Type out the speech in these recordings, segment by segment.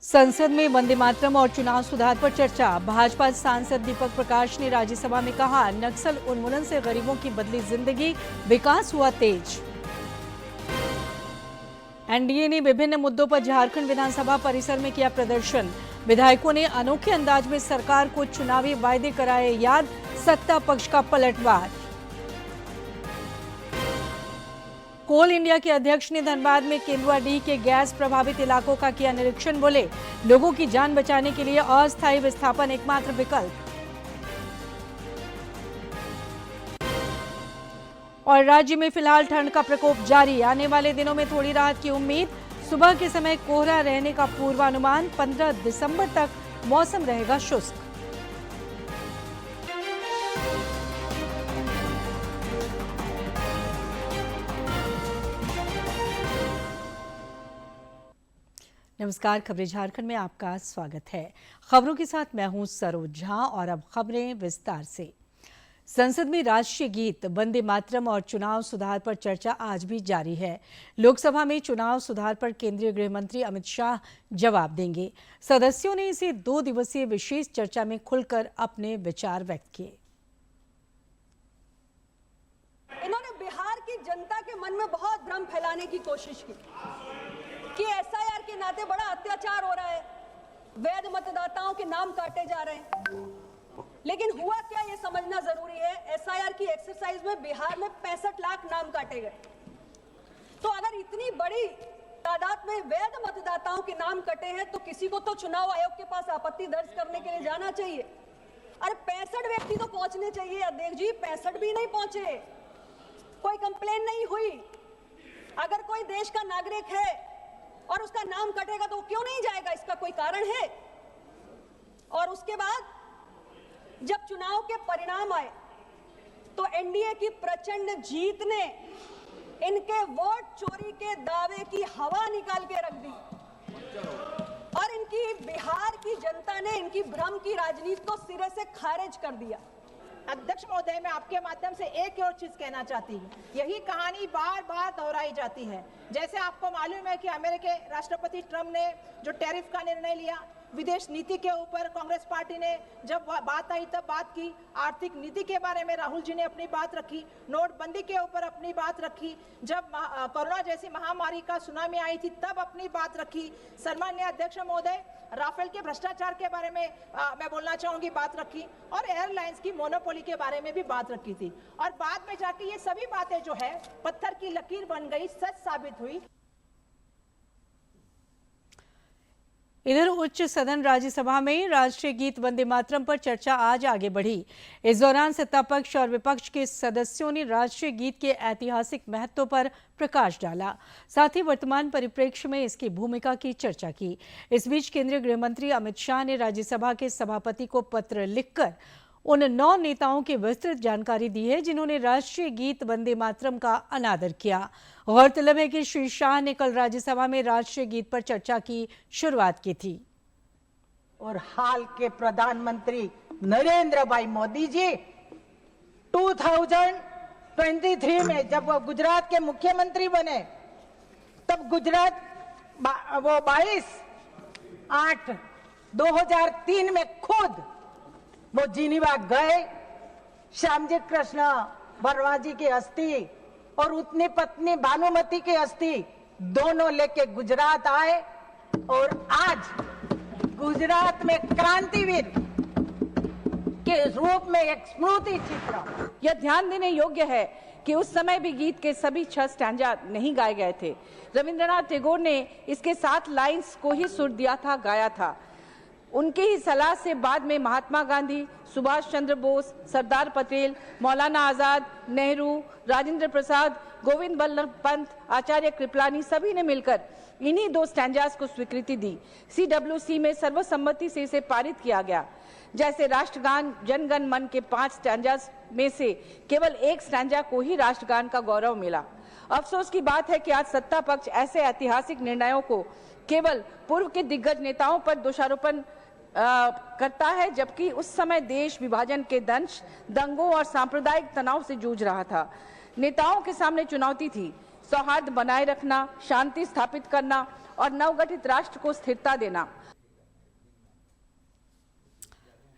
संसद में वंदे मातरम और चुनाव सुधार पर चर्चा। भाजपा सांसद दीपक प्रकाश ने राज्यसभा में कहा, नक्सल उन्मूलन से गरीबों की बदली जिंदगी, विकास हुआ तेज। एनडीए ने विभिन्न मुद्दों पर झारखंड विधानसभा परिसर में किया प्रदर्शन। विधायकों ने अनोखे अंदाज में सरकार को चुनावी वायदे कराए याद, सत्ता पक्ष का पलटवार। कोल इंडिया के अध्यक्ष ने धनबाद में केंदुआडीह के गैस प्रभावित इलाकों का किया निरीक्षण। बोले, लोगों की जान बचाने के लिए अस्थायी विस्थापन एकमात्र विकल्प। और राज्य में फिलहाल ठंड का प्रकोप जारी, आने वाले दिनों में थोड़ी राहत की उम्मीद। सुबह के समय कोहरा रहने का पूर्वानुमान। 15 दिसंबर तक मौसम रहेगा शुष्क। नमस्कार, खबरें झारखंड में आपका स्वागत है। खबरों के साथ मैं हूं सरोज झा और अब खबरें विस्तार से। संसद में राष्ट्रीय गीत वंदे मातरम और चुनाव सुधार पर चर्चा आज भी जारी है। लोकसभा में चुनाव सुधार पर केंद्रीय गृह मंत्री अमित शाह जवाब देंगे। सदस्यों ने इसे 2 दिवसीय विशेष चर्चा में खुलकर अपने विचार व्यक्त किए। इन्होंने बिहार की जनता के मन में बहुत भ्रम फैलाने की कोशिश की कि एसआईआर के नाते बड़ा अत्याचार हो रहा है, वैध मतदाताओं के नाम काटे जा रहे हैं। लेकिन हुआ क्या, ये समझना जरूरी है। एसआईआर की एक्सरसाइज में बिहार में 65 लाख नाम काटे गए। तो अगर इतनी बड़ी तादाद में वैध मतदाताओं के नाम कटे हैं तो किसी को तो चुनाव आयोग के पास आपत्ति दर्ज करने के लिए जाना चाहिए। अरे 65 व्यक्ति तो पहुंचने चाहिए अध्यक्ष जी, 65 भी नहीं पहुंचे, कोई कंप्लेन नहीं हुई। अगर कोई देश का नागरिक है और उसका नाम कटेगा तो क्यों नहीं जाएगा, इसका कोई कारण है। और उसके बाद जब चुनाव के परिणाम आए तो एनडीए की प्रचंड जीत ने इनके वोट चोरी के दावे की हवा निकाल के रख दी और इनकी बिहार की जनता ने इनकी भ्रम की राजनीति को सिरे से खारिज कर दिया। अध्यक्ष महोदय, मैं आपके माध्यम से एक और चीज कहना चाहती हूँ। यही कहानी बार बार दोहराई जाती है। जैसे आपको मालूम है कि अमेरिकी राष्ट्रपति ट्रम्प ने जो टैरिफ का निर्णय लिया, विदेश नीति के ऊपर कांग्रेस पार्टी ने जब बात आई तब बात की, आर्थिक नीति के बारे में राहुल जी ने अपनी बात रखी, नोटबंदी के ऊपर अपनी बात रखी, जब कोरोना जैसी महामारी का सुनामी आई थी तब अपनी बात रखी। सम्माननीय अध्यक्ष महोदय, राफेल के भ्रष्टाचार के बारे में मैं बोलना चाहूंगी, बात रखी, और एयरलाइंस की मोनोपोली के बारे में भी बात रखी थी। और बाद में जाके ये सभी बातें जो है पत्थर की लकीर बन गई, सच साबित हुई। इधर उच्च सदन राज्यसभा में राष्ट्रीय गीत वंदे मातरम पर चर्चा आज आगे बढ़ी। इस दौरान सत्ता पक्ष और विपक्ष के सदस्यों ने राष्ट्रीय गीत के ऐतिहासिक महत्व पर प्रकाश डाला, साथ ही वर्तमान परिप्रेक्ष्य में इसकी भूमिका की चर्चा की। इस बीच केंद्रीय गृह मंत्री अमित शाह ने राज्यसभा के सभापति को पत्र लिखकर उन 9 नेताओं की विस्तृत जानकारी दी है जिन्होंने राष्ट्रीय गीत वंदे मातरम का अनादर किया। गौरतलब है कि श्री शाह ने कल राज्यसभा में राष्ट्रीय गीत पर चर्चा की शुरुआत की थी। और हाल के प्रधानमंत्री नरेंद्र भाई मोदी जी 2023 में जब वो गुजरात के मुख्यमंत्री बने तब गुजरात वो 22/8/2003 में खुद वो जिनीवा गए, श्यामजी कृष्ण वर्मा जी की अस्थि और उतनी पत्नी भानुमति की अस्थि दोनों लेके गुजरात आए और आज गुजरात में क्रांतिवीर के रूप में एक स्मृति चित्र। यह ध्यान देने योग्य है कि उस समय भी गीत के सभी 6 स्टैंजा नहीं गाए गए थे। रविंद्रनाथ टैगोर ने इसके 7 लाइंस को ही सुर दिया था, गाया था। उनके ही सलाह से बाद में महात्मा गांधी, सुभाष चंद्र बोस, सरदार पटेल, मौलाना आजाद, नेहरू, राजेंद्र प्रसाद, गोविंद बल्लभ पंत, आचार्य कृपलानी सभी ने मिलकर इन्हीं 2 स्टैंजास को स्वीकृति दी। CWC में सर्वसम्मति से इसे पारित किया गया। जैसे राष्ट्रगान जनगण मन के 5 स्टैंजास में से केवल 1 स्टैंजा को ही राष्ट्रगान का गौरव मिला। अफसोस की बात है कि आज सत्ता पक्ष ऐसे ऐतिहासिक निर्णयों को केवल पूर्व के दिग्गज नेताओं पर दोषारोपण करता है, जबकि उस समय देश विभाजन के दंश, दंगों और सांप्रदायिक तनाव से जूझ रहा था। नेताओं के सामने चुनौती थी सौहार्द बनाए रखना, शांति स्थापित करना और नवगठित राष्ट्र को स्थिरता देना।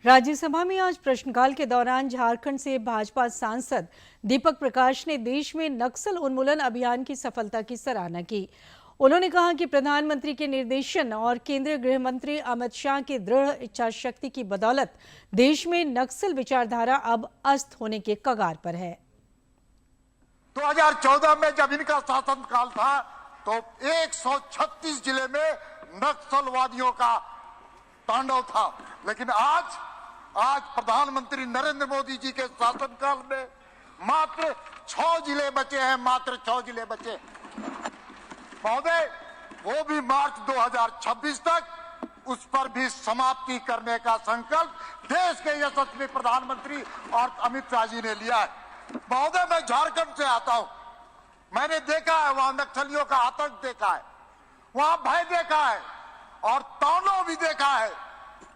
राज्यसभा में आज प्रश्नकाल के दौरान झारखंड से भाजपा सांसद दीपक प्रकाश ने देश में नक्सल उन्मूलन अभियान की सफलता की सराहना की। उन्होंने कहा कि प्रधानमंत्री के निर्देशन और केंद्रीय गृह मंत्री अमित शाह की दृढ़ इच्छा शक्ति की बदौलत देश में नक्सल विचारधारा अब अस्त होने के कगार पर है। 2014 में जब इनका शासनकाल था तो 136 जिले में नक्सलवादियों का तांडव था, लेकिन आज प्रधानमंत्री नरेंद्र मोदी जी के शासनकाल में मात्र 6 जिले बचे हैं, मात्र 6 जिले बचे। महोदय, वो भी मार्च 2026 तक उस पर भी समाप्ति करने का संकल्प देश के यशस्वी प्रधानमंत्री और अमित शाह जी ने लिया है। महोदय, मैं झारखंड से आता हूं, मैंने देखा है वहां नक्सलियों का आतंक देखा है, वहां भय देखा है और तांडव भी देखा है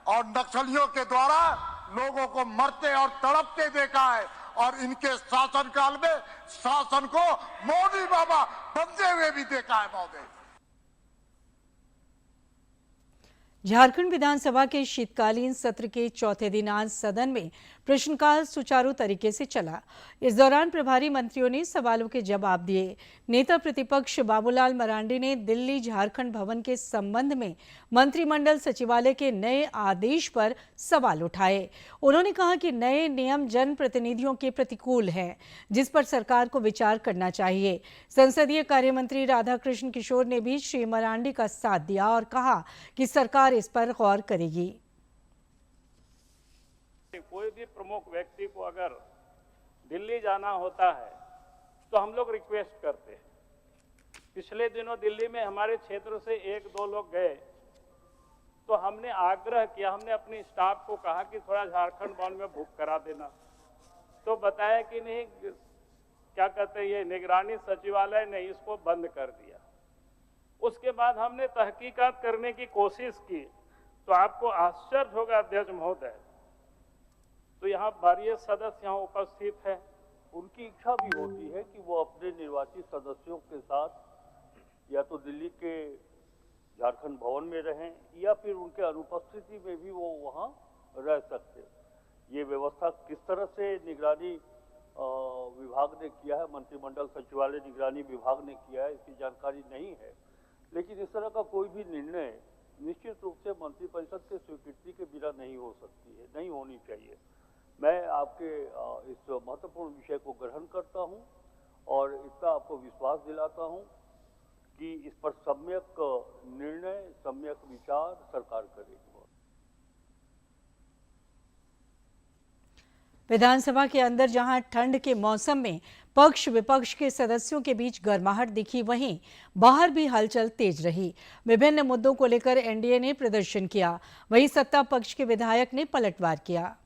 और नक्सलियों के द्वारा लोगों को मरते और तड़पते देखा है और इनके शासनकाल में शासन को मोदी बाबा बनते हुए भी देखा है। महोदय, झारखंड विधानसभा के शीतकालीन सत्र के चौथे दिन आज सदन में प्रश्नकाल सुचारू तरीके से चला। इस दौरान प्रभारी मंत्रियों ने सवालों के जवाब दिए। नेता प्रतिपक्ष बाबूलाल मरांडी ने दिल्ली झारखंड भवन के संबंध में मंत्रिमंडल सचिवालय के नए आदेश पर सवाल उठाए। उन्होंने कहा कि नए नियम जनप्रतिनिधियों के प्रतिकूल हैं, जिस पर सरकार को विचार करना चाहिए। संसदीय कार्य मंत्री राधाकृष्ण किशोर ने भी श्री मरांडी का साथ दिया और कहा कि सरकार इस पर गौर करेगी। कोई भी प्रमुख व्यक्ति को अगर दिल्ली जाना होता है तो हम लोग रिक्वेस्ट करते हैं। पिछले दिनों दिल्ली में हमारे क्षेत्र से 1-2 लोग गए तो हमने आग्रह किया, हमने अपनी स्टाफ को कहा कि थोड़ा झारखंड भवन में बुक करा देना, तो बताया कि नहीं, क्या कहते हैं, ये निगरानी सचिवालय ने इसको बंद कर दिया। उसके बाद हमने तहकीकात करने की कोशिश की तो आपको आश्चर्य होगा अध्यक्ष महोदय, तो यहाँ वरीय सदस्य यहाँ उपस्थित है, उनकी इच्छा भी होती है कि वो अपने निर्वाचित सदस्यों के साथ या तो दिल्ली के झारखंड भवन में रहें या फिर उनके अनुपस्थिति में भी वो वहाँ रह सकते हैं। ये व्यवस्था किस तरह से निगरानी विभाग ने किया है, मंत्रिमंडल सचिवालय निगरानी विभाग ने किया है, इसकी जानकारी नहीं है, लेकिन इस तरह का कोई भी निर्णय निश्चित रूप से मंत्रिपरिषद के स्वीकृति के बिना नहीं हो सकती है, नहीं होनी चाहिए। मैं आपके इस महत्वपूर्ण विषय को ग्रहण करता हूं और इतना आपको विश्वास दिलाता हूं कि इस पर सम्यक निर्णय, सम्यक विचार सरकार करेगी। विधानसभा के अंदर जहां ठंड के मौसम में पक्ष विपक्ष के सदस्यों के बीच गर्माहट दिखी, वहीं बाहर भी हलचल तेज रही। विभिन्न मुद्दों को लेकर एनडीए ने प्रदर्शन किया, वहीं सत्ता पक्ष के विधायक ने पलटवार किया।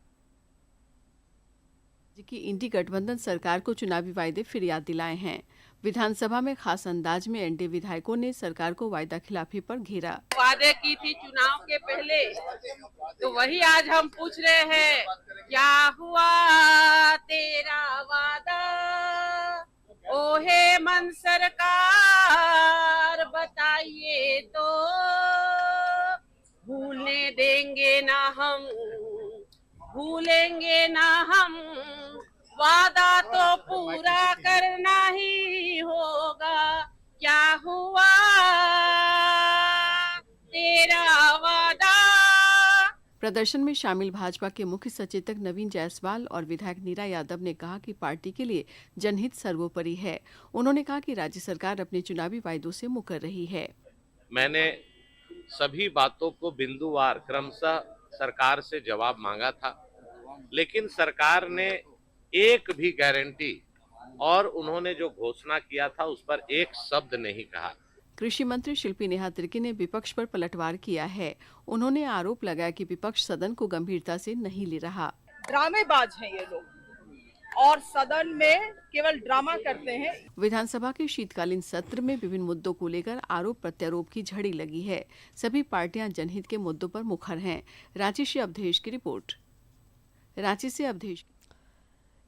की इंडी गठबंधन सरकार को चुनावी वायदे फिर याद दिलाए हैं। विधानसभा में खास अंदाज में एनडीए विधायकों ने सरकार को वायदा खिलाफी पर घेरा। वादे की थी चुनाव के पहले, तो वही आज हम पूछ रहे हैं, क्या हुआ तेरा वादा, ओहे मन सरकार बताइए तो, भूलने देंगे ना हम, भूलेंगे ना हम, वादा तो पूरा करना ही होगा, क्या हुआ तेरा वादा। प्रदर्शन में शामिल भाजपा के मुख्य सचेतक नवीन जायसवाल और विधायक नीरा यादव ने कहा कि पार्टी के लिए जनहित सर्वोपरि है। उन्होंने कहा कि राज्य सरकार अपने चुनावी वायदों से मुकर रही है। मैंने सभी बातों को बिंदुवार क्रमशः सरकार से जवाब मांगा था, लेकिन सरकार ने एक भी गारंटी और उन्होंने जो घोषणा किया था उस पर एक शब्द नहीं कहा। कृषि मंत्री शिल्पी नेहा तिर्की ने विपक्ष पर पलटवार किया है। उन्होंने आरोप लगाया कि विपक्ष सदन को गंभीरता से नहीं ले रहा। ड्रामेबाज हैं ये लोग और सदन में केवल ड्रामा करते हैं। विधानसभा के शीतकालीन सत्र में विभिन्न मुद्दों को लेकर आरोप प्रत्यारोप की झड़ी लगी है। सभी पार्टियां जनहित के मुद्दों पर मुखर हैं। रांची से अवधेश की रिपोर्ट। रांची से अवधेश।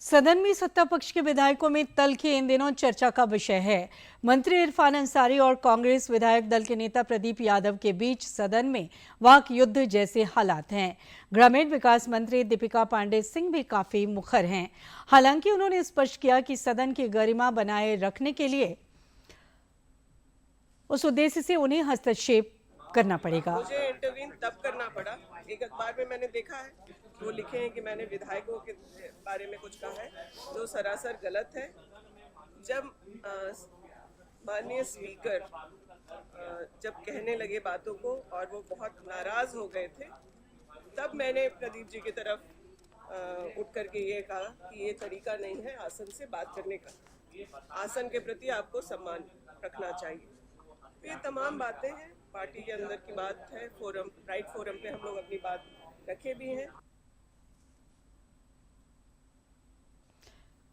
सदन में सत्ता पक्ष के विधायकों में तल्खी इन दिनों चर्चा का विषय है। मंत्री इरफान अंसारी और कांग्रेस विधायक दल के नेता प्रदीप यादव के बीच सदन में वाक युद्ध जैसे हालात हैं। ग्रामीण विकास मंत्री दीपिका पांडे सिंह भी काफी मुखर हैं। हालांकि उन्होंने स्पष्ट किया कि सदन की गरिमा बनाए रखने के लिए उस उद्देश्य से उन्हें हस्तक्षेप करना पड़ेगा। मुझे इंटरवीन तब करना पड़ा, एक अखबार में मैंने देखा है, वो लिखे हैं कि मैंने विधायकों के बारे में कुछ कहा है जो सरासर गलत है। जब माननीय स्पीकर जब कहने लगे बातों को और वो बहुत नाराज हो गए थे, तब मैंने प्रदीप जी की तरफ उठ करके ये कहा कि ये तरीका नहीं है आसन से बात करने का। आसन के प्रति आपको सम्मान रखना चाहिए। तो ये तमाम बातें हैं, पार्टी के अंदर की बात है। फोरम, राइट फोरम पे हम लोग अपनी बात रखे भी हैं।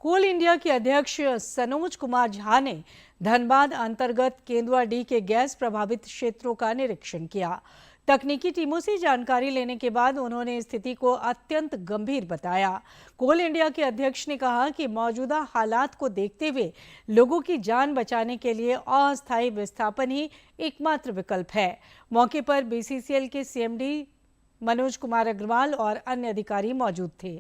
कोल इंडिया के अध्यक्ष सनोज कुमार झा ने धनबाद अंतर्गत केंदुआडीह के गैस प्रभावित क्षेत्रों का निरीक्षण किया। तकनीकी टीमों से जानकारी लेने के बाद उन्होंने स्थिति को अत्यंत गंभीर बताया। कोल इंडिया के अध्यक्ष ने कहा कि मौजूदा हालात को देखते हुए लोगों की जान बचाने के लिए अस्थायी विस्थापन ही एकमात्र विकल्प है। मौके पर बीसीसीएल के सीएमडी मनोज कुमार अग्रवाल और अन्य अधिकारी मौजूद थे।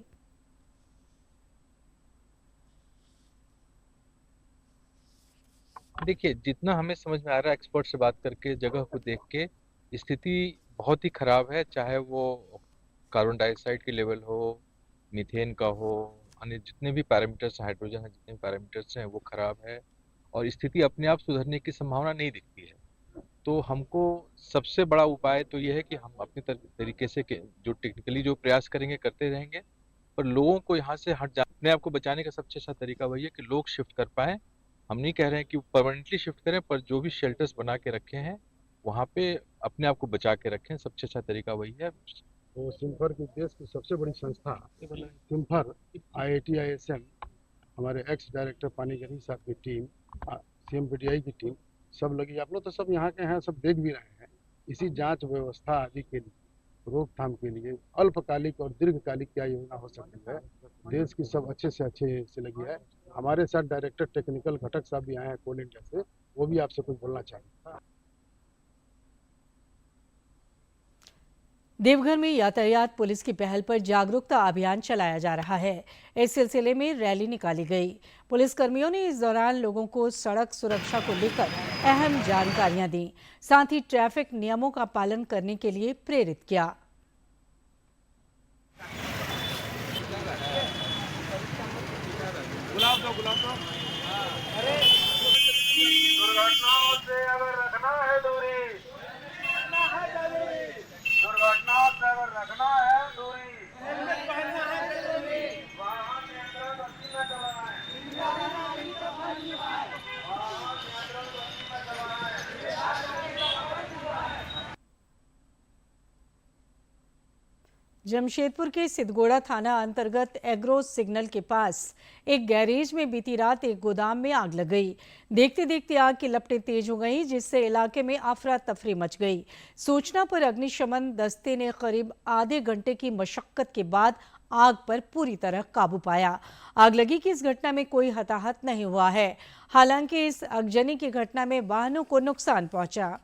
देखिए, जितना हमें समझ में आ रहा है एक्सपर्ट से बात करके, जगह को देख के, स्थिति बहुत ही खराब है। चाहे वो कार्बन डाइऑक्साइड की लेवल हो, मीथेन का हो, अन्य जितने भी पैरामीटर्स, हाइड्रोजन है, जितने भी पैरामीटर्स हैं वो खराब है और स्थिति अपने आप सुधरने की संभावना नहीं दिखती है। तो हमको सबसे बड़ा उपाय तो ये है कि हम अपने तरीके से जो टेक्निकली जो प्रयास करेंगे करते रहेंगे, पर लोगों को यहाँ से हट जाने, अपने आप को बचाने का सबसे अच्छा तरीका वही है कि लोग शिफ्ट कर पाए। हम नहीं कह रहे हैं कि परमानेंटली शिफ्ट करें, पर जो भी शेल्टर्स बना के रखे हैं वहाँ पे अपने आप को बचा के रखें, सबसे अच्छा तरीका वही है। तो सिम्फर की देश की सबसे बड़ी संस्था सिम्फर, IIT ISM, हमारे एक्स डायरेक्टर पानीगनी साहब की टीम, CMPDI की टीम सब लगी। आप लोग तो सब यहाँ के हैं, सब देख भी रहे हैं। इसी जांच व्यवस्था आदि के लिए, रोकथाम के लिए अल्पकालिक और दीर्घकालिक क्या योजना हो सकती है, देश की सब अच्छे से लगी है। हमारे साथ डायरेक्टर टेक्निकल घटक साहब भी आए हैं कोल इंडिया से, वो भी आपसे कुछ बोलना चाहिए। देवघर में यातायात पुलिस की पहल पर जागरूकता अभियान चलाया जा रहा है। इस सिलसिले में रैली निकाली गई। पुलिसकर्मियों ने इस दौरान लोगों को सड़क सुरक्षा को लेकर अहम जानकारियां दी, साथ ही ट्रैफिक नियमों का पालन करने के लिए प्रेरित किया। दुर्घटनाओं से अगर रखना है दूरी, दुर्घटनाओं से अगर रखना है दूरी, वाहन नियंत्रण गति में चलाना है, वाहन नियंत्रण गति में चलाना है। जमशेदपुर के सिद्धगोड़ा थाना अंतर्गत एग्रो सिग्नल के पास एक गैरेज में बीती रात एक गोदाम में आग लग गई। देखते देखते आग की लपटें तेज हो गईं, जिससे इलाके में अफरा तफरी मच गई। सूचना पर अग्निशमन दस्ते ने करीब आधे घंटे की मशक्कत के बाद आग पर पूरी तरह काबू पाया। आगलगी की इस घटना में कोई हताहत नहीं हुआ है। हालांकि इस आगजनी की घटना में वाहनों को नुकसान पहुंचा।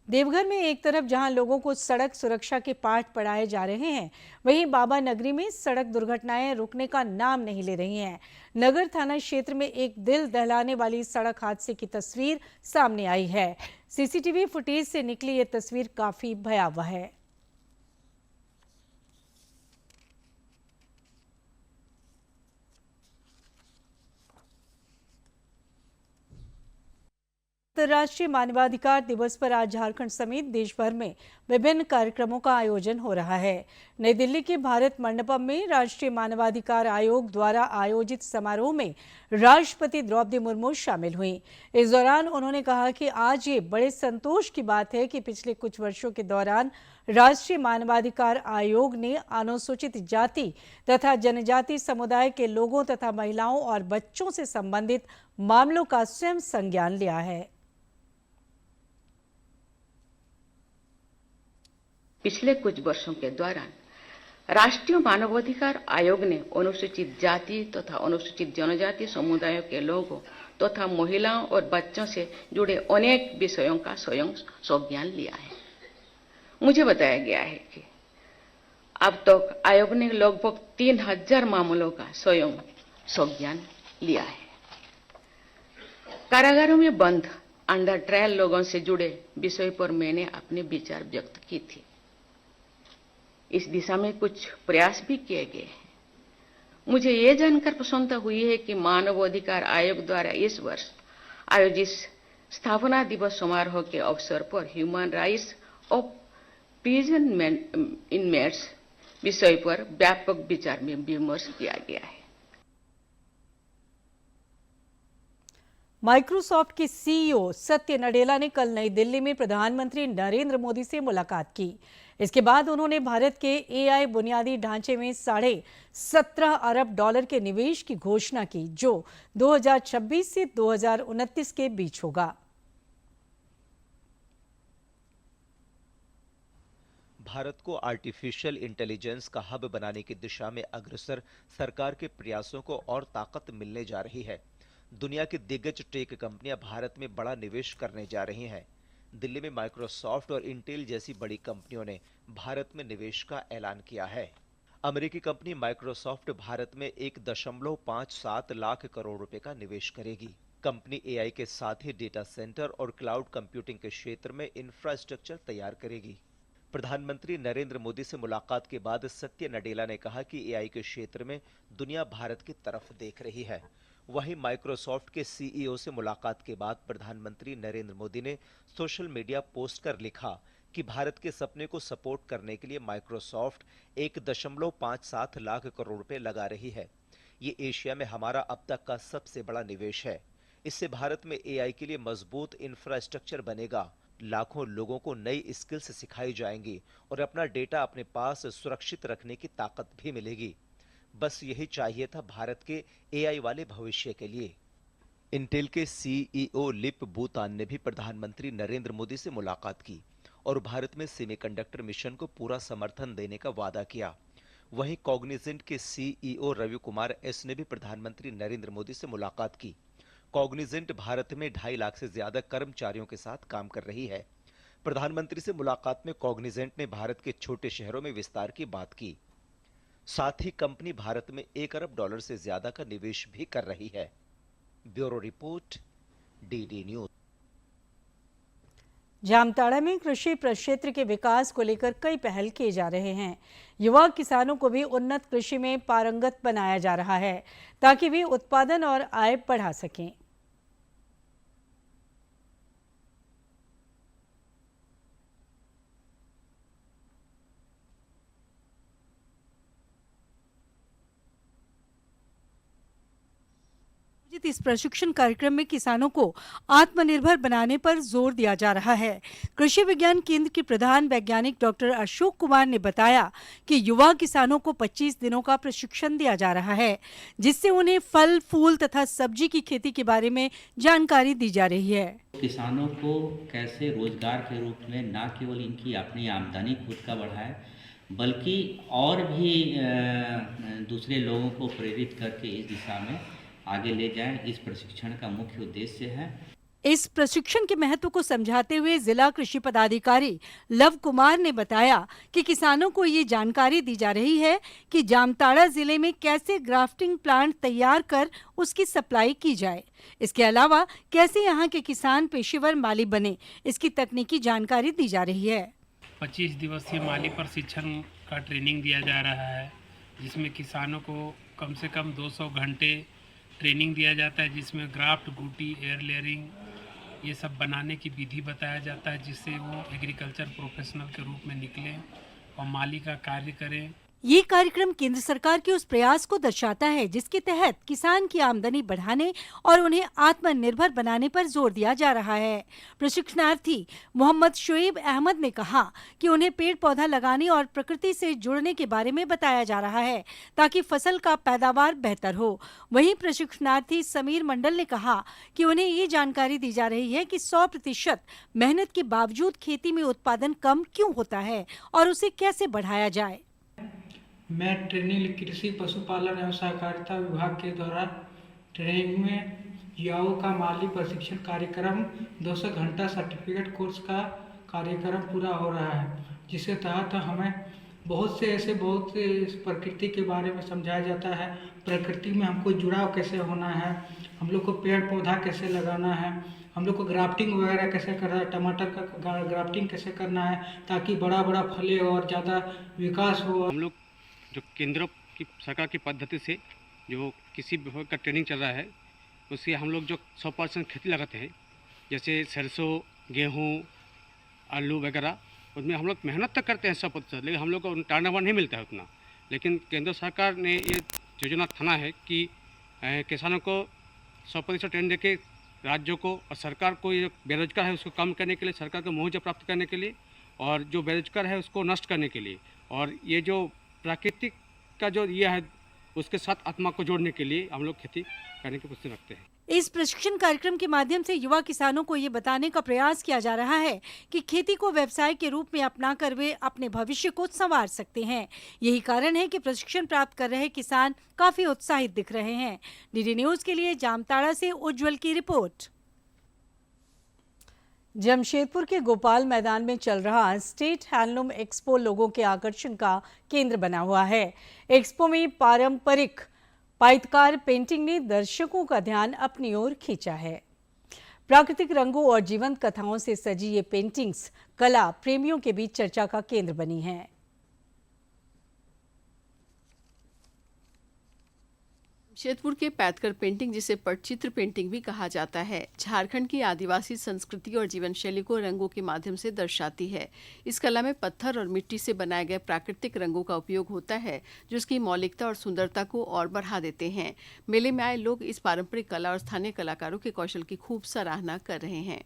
देवघर में एक तरफ जहां लोगों को सड़क सुरक्षा के पाठ पढ़ाए जा रहे हैं, वहीं बाबा नगरी में सड़क दुर्घटनाएं रुकने का नाम नहीं ले रही हैं। नगर थाना क्षेत्र में एक दिल दहलाने वाली सड़क हादसे की तस्वीर सामने आई है। सीसीटीवी फुटेज से निकली ये तस्वीर काफी भयावह है। अंतर्राष्ट्रीय मानवाधिकार दिवस पर आज झारखंड समेत देश भर में विभिन्न कार्यक्रमों का आयोजन हो रहा है। नई दिल्ली के भारत मंडपम में राष्ट्रीय मानवाधिकार आयोग द्वारा आयोजित समारोह में राष्ट्रपति द्रौपदी मुर्मू शामिल हुई। इस दौरान उन्होंने कहा कि आज ये बड़े संतोष की बात है कि पिछले कुछ वर्षों के दौरान राष्ट्रीय मानवाधिकार आयोग ने अनुसूचित जाति तथा जनजाति समुदाय के लोगों तथा महिलाओं और बच्चों से संबंधित मामलों का स्वयं संज्ञान लिया है। पिछले कुछ वर्षों के दौरान राष्ट्रीय मानवाधिकार आयोग ने अनुसूचित जाति तथा अनुसूचित जनजाति समुदायों के लोगों तथा महिलाओं और बच्चों से जुड़े अनेक विषयों का स्वयं संज्ञान लिया है। मुझे बताया गया है कि अब तक आयोग ने लगभग 3000 मामलों का स्वयं संज्ञान लिया है। कारागारों में बंद अंडर ट्रायल लोगों से जुड़े विषय पर मैंने अपने विचार व्यक्त की थी। इस दिशा में कुछ प्रयास भी किए गए हैं। मुझे ये जानकर प्रसन्नता हुई है कि मानवाधिकार आयोग द्वारा इस वर्ष आयोजित स्थापना दिवस समारोह के अवसर पर human rights of prison inmates विषय पर व्यापक विचार में विमर्श किया गया है। माइक्रोसॉफ्ट के सीईओ सत्य नडेला ने कल नई दिल्ली में प्रधानमंत्री नरेंद्र मोदी से मुलाकात की। इसके बाद उन्होंने भारत के एआई बुनियादी ढांचे में $17.5 अरब के निवेश की घोषणा की, जो 2026 से 2029 के बीच होगा। भारत को आर्टिफिशियल इंटेलिजेंस का हब बनाने की दिशा में अग्रसर सरकार के प्रयासों को और ताकत मिलने जा रही है। दुनिया की दिग्गज टेक कंपनियां भारत में बड़ा निवेश करने जा रही हैं। दिल्ली में माइक्रोसॉफ्ट और इंटेल जैसी बड़ी कंपनियों ने भारत में निवेश का ऐलान किया है। अमेरिकी कंपनी माइक्रोसॉफ्ट भारत में 1.57 लाख करोड़ रुपए का निवेश करेगी। कंपनी एआई के साथ ही डेटा सेंटर और क्लाउड कंप्यूटिंग के क्षेत्र में इंफ्रास्ट्रक्चर तैयार करेगी। प्रधानमंत्री नरेंद्र मोदी से मुलाकात के बाद सत्य नडेला ने कहा कि एआई के क्षेत्र में दुनिया भारत की तरफ देख रही है। वहीं माइक्रोसॉफ्ट के सीईओ से मुलाकात के बाद प्रधानमंत्री नरेंद्र मोदी ने सोशल मीडिया पोस्ट कर लिखा कि भारत के सपने को सपोर्ट करने के लिए माइक्रोसॉफ्ट 1.57 लाख करोड़ रुपए लगा रही है। ये एशिया में हमारा अब तक का सबसे बड़ा निवेश है। इससे भारत में एआई के लिए मजबूत इंफ्रास्ट्रक्चर बनेगा। लाखों लोगों को नई स्किल्स सिखाई जाएंगी और अपना डेटा अपने पास सुरक्षित रखने की ताकत भी मिलेगी। बस यही चाहिए था भारत के एआई वाले भविष्य के लिए। इंटेल के सीईओ लिप बूतान ने भी प्रधानमंत्री नरेंद्र मोदी से मुलाकात की और भारत में सेमीकंडक्टर मिशन को पूरा समर्थन देने का वादा किया। वहीं कॉग्निजेंट के सीईओ रवि कुमार एस ने भी प्रधानमंत्री नरेंद्र मोदी से मुलाकात की। कॉग्निजेंट भारत में 2.5 लाख से ज्यादा कर्मचारियों के साथ काम कर रही है। प्रधानमंत्री से मुलाकात में कॉग्निजेंट ने भारत के छोटे शहरों में विस्तार की बात की। साथ ही कंपनी भारत में $1 अरब से ज्यादा का निवेश भी कर रही है। Bureau report, DD news. Jamtara में कृषि प्रक्षेत्र के विकास को लेकर कई पहल किए जा रहे हैं। युवा किसानों को भी उन्नत कृषि में पारंगत बनाया जा रहा है ताकि वे उत्पादन और आय बढ़ा सकें। इस प्रशिक्षण कार्यक्रम में किसानों को आत्मनिर्भर बनाने पर जोर दिया जा रहा है। कृषि विज्ञान केंद्र के प्रधान वैज्ञानिक डॉक्टर अशोक कुमार ने बताया कि युवा किसानों को 25 दिनों का प्रशिक्षण दिया जा रहा है, जिससे उन्हें फल, फूल तथा सब्जी की खेती के बारे में जानकारी दी जा रही है। किसानों को कैसे रोजगार के रूप में न केवल इनकी अपनी आमदनी खुद का बढ़ाए, बल्कि और भी दूसरे लोगों को प्रेरित करके इस दिशा में आगे ले जाएं, इस प्रशिक्षण का मुख्य उद्देश्य है। इस प्रशिक्षण के महत्व को समझाते हुए जिला कृषि पदाधिकारी लव कुमार ने बताया कि किसानों को ये जानकारी दी जा रही है कि जामताड़ा जिले में कैसे ग्राफ्टिंग प्लांट तैयार कर उसकी सप्लाई की जाए। इसके अलावा कैसे यहाँ के किसान पेशेवर माली बने, इसकी तकनीकी जानकारी दी जा रही है। 25 दिवसीय माली प्रशिक्षण का ट्रेनिंग दिया जा रहा है, जिसमें किसानों को कम से कम 200 घंटे ट्रेनिंग दिया जाता है, जिसमें ग्राफ्ट, बूटी, एयर लेयरिंग ये सब बनाने की विधि बताया जाता है, जिससे वो एग्रीकल्चर प्रोफेशनल के रूप में निकलें और माली का कार्य करें। ये कार्यक्रम केंद्र सरकार के उस प्रयास को दर्शाता है जिसके तहत किसान की आमदनी बढ़ाने और उन्हें आत्मनिर्भर बनाने पर जोर दिया जा रहा है। प्रशिक्षणार्थी मोहम्मद शोएब अहमद ने कहा कि उन्हें पेड़ पौधा लगाने और प्रकृति से जुड़ने के बारे में बताया जा रहा है ताकि फसल का पैदावार बेहतर हो। वहीं प्रशिक्षणार्थी समीर मंडल ने कहा कि उन्हें ये जानकारी दी जा रही है कि 100% मेहनत के बावजूद खेती में उत्पादन कम क्यों होता है और उसे कैसे बढ़ाया जाए। मैं ट्रेनिंग कृषि पशुपालन एवं सहकारिता विभाग के द्वारा ट्रेनिंग में युवाओं का माली प्रशिक्षण कार्यक्रम 200 घंटा सर्टिफिकेट कोर्स का कार्यक्रम पूरा हो रहा है, जिसके तहत हमें बहुत से प्रकृति के बारे में समझाया जाता है। प्रकृति में हमको जुड़ाव कैसे होना है, हम लोग को पेड़ पौधा कैसे लगाना है, हम लोग को ग्राफ्टिंग वगैरह कैसे करना है, टमाटर का ग्राफ्टिंग कैसे करना है ताकि बड़ा फले और ज़्यादा विकास हो। हम लोग जो केंद्र की सरकार की पद्धति से जो किसी विभाग का ट्रेनिंग चल रहा है उससे हम लोग जो 100% खेती लगाते हैं, जैसे सरसों, गेहूँ, आलू वगैरह, उसमें हम लोग मेहनत तो करते हैं 100%, लेकिन हम लोग को टर्नओवर नहीं मिलता है उतना। लेकिन केंद्र सरकार ने ये योजना ठाना है कि किसानों को 100% ट्रेनिंग देके राज्यों को और सरकार को ये बेरोजगार है उसको कम करने के लिए, सरकार को मुआवजा प्राप्त करने के लिए और जो बेरोजगार है उसको नष्ट करने के लिए, और ये जो प्राकृतिक का जो ये है उसके साथ आत्मा को जोड़ने के लिए हम लोग खेती करने की कोशिश रखते हैं। इस प्रशिक्षण कार्यक्रम के माध्यम से युवा किसानों को ये बताने का प्रयास किया जा रहा है कि खेती को व्यवसाय के रूप में अपनाकर वे अपने भविष्य को संवार सकते हैं। यही कारण है कि प्रशिक्षण प्राप्त कर रहे किसान काफी उत्साहित दिख रहे हैं। डीडी न्यूज के लिए जामताड़ा से उज्जवल की रिपोर्ट। जमशेदपुर के गोपाल मैदान में चल रहा स्टेट हैंडलूम एक्सपो लोगों के आकर्षण का केंद्र बना हुआ है। एक्सपो में पारंपरिक पाइतकार पेंटिंग ने दर्शकों का ध्यान अपनी ओर खींचा है। प्राकृतिक रंगों और जीवंत कथाओं से सजी ये पेंटिंग्स कला प्रेमियों के बीच चर्चा का केंद्र बनी है। जमशेदपुर के पैतकर पेंटिंग, जिसे पटचित्र पेंटिंग भी कहा जाता है, झारखंड की आदिवासी संस्कृति और जीवन शैली को रंगों के माध्यम से दर्शाती है। इस कला में पत्थर और मिट्टी से बनाए गए प्राकृतिक रंगों का उपयोग होता है जो इसकी मौलिकता और सुंदरता को और बढ़ा देते हैं। मेले में आए लोग इस पारंपरिक कला और स्थानीय कलाकारों के कौशल की खूब सराहना कर रहे हैं।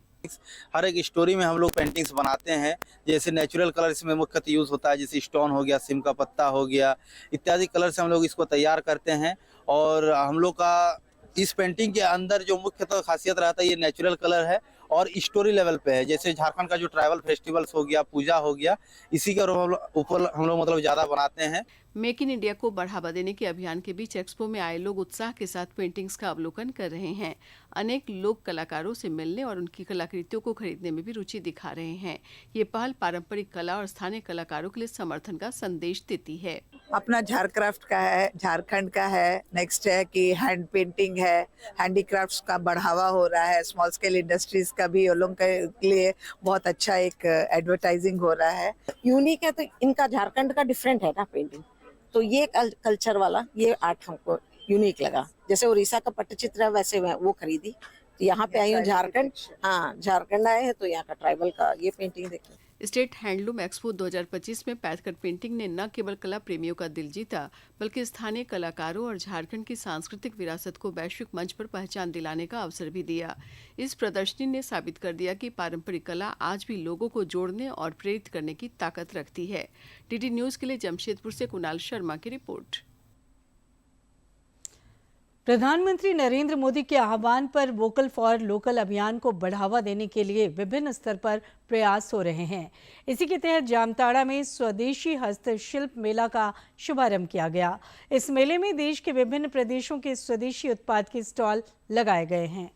हर एक स्टोरी में हम लोग पेंटिंग्स बनाते हैं। जैसे नेचुरल कलर इसमें मुख्यतः यूज होता है, जैसे स्टोन हो गया, सिम का पत्ता हो गया, इत्यादि कलर से हम लोग इसको तैयार करते हैं। और हम लोग का इस पेंटिंग के अंदर जो मुख्यतः खासियत रहता है ये नेचुरल कलर है और स्टोरी लेवल पे है। जैसे झारखंड का जो ट्राइबल फेस्टिवल्स हो गया, पूजा हो गया, इसी के ऊपर हम लोग मतलब ज्यादा बनाते हैं। मेक इन इंडिया को बढ़ावा देने के अभियान के बीच एक्सपो में आए लोग उत्साह के साथ पेंटिंग्स का अवलोकन कर रहे हैं। अनेक लोग कलाकारों से मिलने और उनकी कलाकृतियों को खरीदने में भी रुचि दिखा रहे हैं। ये पहल पारंपरिक कला और स्थानीय कलाकारों के लिए समर्थन का संदेश देती है। अपना झारक्राफ्ट का है, झारखंड का है, नेक्स्ट है कि हैंड पेंटिंग है, हैंडीक्राफ्ट्स का बढ़ावा हो रहा है, स्मॉल स्केल इंडस्ट्रीज का भी लोगों के लिए बहुत अच्छा एक एडवर्टाइजिंग हो रहा है। यूनिक है तो इनका झारखंड का डिफरेंट है ना पेंटिंग, तो ये कल्चर वाला ये आर्ट हमको यूनिक लगा। जैसे उड़ीसा का पट्टचित्र है वैसे मैं वो खरीदी, तो यहाँ पे आई हूँ झारखंड। हाँ, झारखंड आए हैं तो यहाँ का ट्राइबल का ये पेंटिंग देखी। स्टेट हैंडलूम एक्सपो 2025 में पैतकर पेंटिंग ने न केवल कला प्रेमियों का दिल जीता, बल्कि स्थानीय कलाकारों और झारखंड की सांस्कृतिक विरासत को वैश्विक मंच पर पहचान दिलाने का अवसर भी दिया। इस प्रदर्शनी ने साबित कर दिया कि पारंपरिक कला आज भी लोगों को जोड़ने और प्रेरित करने की ताकत रखती है। डीडी न्यूज के लिए जमशेदपुर से कुणाल शर्मा की रिपोर्ट। प्रधानमंत्री नरेंद्र मोदी के आह्वान पर वोकल फॉर लोकल अभियान को बढ़ावा देने के लिए विभिन्न स्तर पर प्रयास हो रहे हैं। इसी के तहत जामताड़ा में स्वदेशी हस्तशिल्प मेला का शुभारंभ किया गया। इस मेले में देश के विभिन्न प्रदेशों के स्वदेशी उत्पाद के स्टॉल लगाए गए हैं।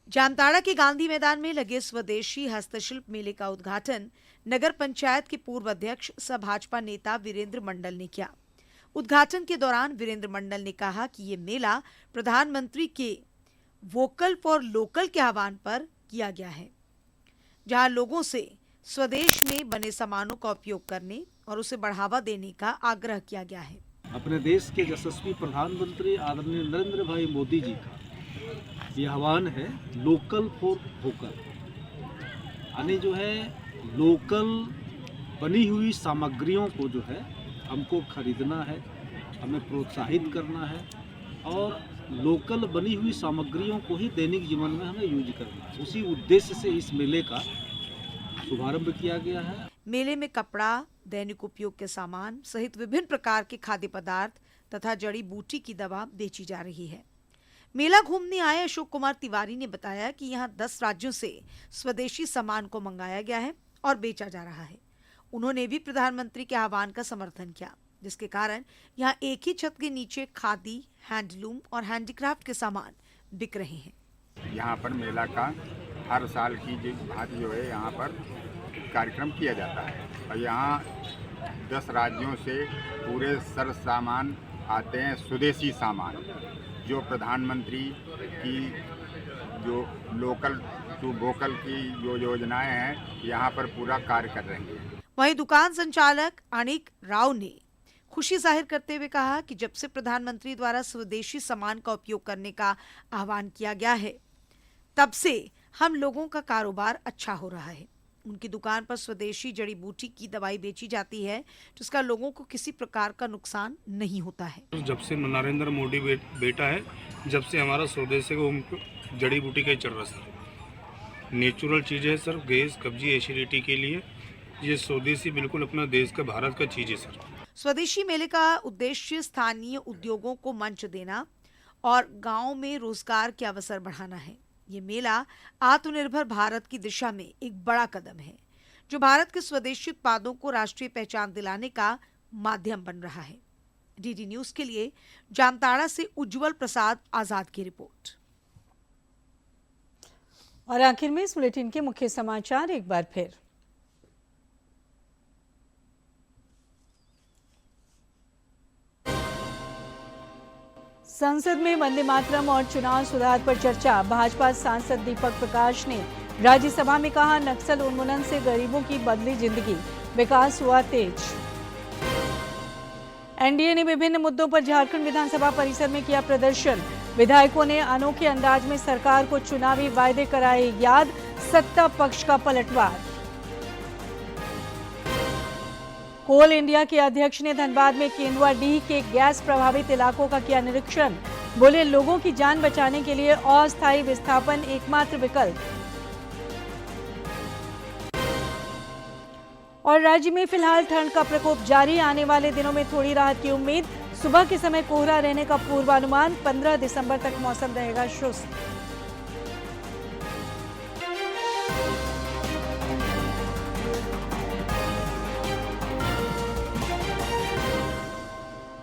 जामताड़ा के गांधी मैदान में लगे स्वदेशी हस्तशिल्प मेले का उद्घाटन नगर पंचायत के पूर्व अध्यक्ष सह भाजपा नेता वीरेंद्र मंडल ने किया। उद्घाटन के दौरान वीरेंद्र मंडल ने कहा कि ये मेला प्रधानमंत्री के वोकल फॉर लोकल के आह्वान पर किया गया है, जहां लोगों से स्वदेश में बने सामानों का उपयोग करने और उसे बढ़ावा देने का आग्रह किया गया है। अपने देश के यशस्वी प्रधानमंत्री आदरणीय नरेंद्र भाई मोदी जी का ये आह्वान है लोकल फॉर वोकल, यानी जो है लोकल बनी हुई सामग्रियों को जो है हमको खरीदना है, हमें प्रोत्साहित करना है और लोकल बनी हुई सामग्रियों को ही दैनिक जीवन में हमें यूज करना है। उसी उद्देश्य से इस मेले का शुभारंभ किया गया है। मेले में कपड़ा, दैनिक उपयोग के सामान सहित विभिन्न प्रकार के खाद्य पदार्थ तथा जड़ी बूटी की दवा बेची जा रही है। मेला घूमने आए अशोक कुमार तिवारी ने बताया कि यहां 10 राज्यों से स्वदेशी सामान को मंगाया गया है और बेचा जा रहा है। उन्होंने भी प्रधानमंत्री के आह्वान का समर्थन किया, जिसके कारण यहां एक ही छत के नीचे खादी, हैंडलूम और हैंडीक्राफ्ट के सामान बिक रहे हैं। यहाँ पर मेला का हर साल की भांति जो है यहाँ पर कार्यक्रम किया जाता है और यहाँ 10 राज्यों से पूरे सर सामान आते हैं, स्वदेशी सामान जो प्रधानमंत्री की जो लोकल टू वोकल की जो योजनाएं हैं यहाँ पर पूरा कार्य कर रही हैं। वहीं दुकान संचालक अनिक राव ने खुशी जाहिर करते हुए कहा कि जब से प्रधानमंत्री द्वारा स्वदेशी सामान का उपयोग करने का आह्वान किया गया है, तब से हम लोगों का कारोबार अच्छा हो रहा है। उनकी दुकान पर स्वदेशी जड़ी बूटी की दवाई बेची जाती है, जिसका लोगों को किसी प्रकार का नुकसान नहीं होता है। जब से नरेंद्र मोदी बेटा है, जब से हमारा स्वदेशी को जड़ी बूटी का ही चल रहा सर। नेचुरल चीज़ है सर, गैस, कब्जी, एसिडिटी के लिए ये स्वदेशी बिल्कुल अपना देश का, भारत का चीज़ है सर। स्वदेशी मेले का उद्देश्य स्थानीय उद्योगों को मंच देना और गांव में रोजगार के अवसर बढ़ाना है। ये मेला आत्मनिर्भर भारत की दिशा में एक बड़ा कदम है, जो भारत के स्वदेशी उत्पादों को राष्ट्रीय पहचान दिलाने का माध्यम बन रहा है। डीडी न्यूज के लिए जामताड़ा से उज्जवल प्रसाद आजाद की रिपोर्ट। और आखिर में इस बुलेटिन के मुख्य समाचार एक बार फिर। संसद में वंदे मातरम और चुनाव सुधार पर चर्चा। भाजपा सांसद दीपक प्रकाश ने राज्यसभा में कहा, नक्सल उन्मूलन से गरीबों की बदली जिंदगी, विकास हुआ तेज। एनडीए ने विभिन्न मुद्दों पर झारखंड विधानसभा परिसर में किया प्रदर्शन। विधायकों ने अनोखे अंदाज में सरकार को चुनावी वायदे कराए याद, सत्ता पक्ष का पलटवार। कोल इंडिया के अध्यक्ष ने धनबाद में केंदुआडीह के गैस प्रभावित इलाकों का किया निरीक्षण। बोले, लोगों की जान बचाने के लिए अस्थायी विस्थापन एकमात्र विकल्प। और राज्य में फिलहाल ठंड का प्रकोप जारी, आने वाले दिनों में थोड़ी राहत की उम्मीद। सुबह के समय कोहरा रहने का पूर्वानुमान। 15 दिसंबर तक मौसम रहेगा शुष्क।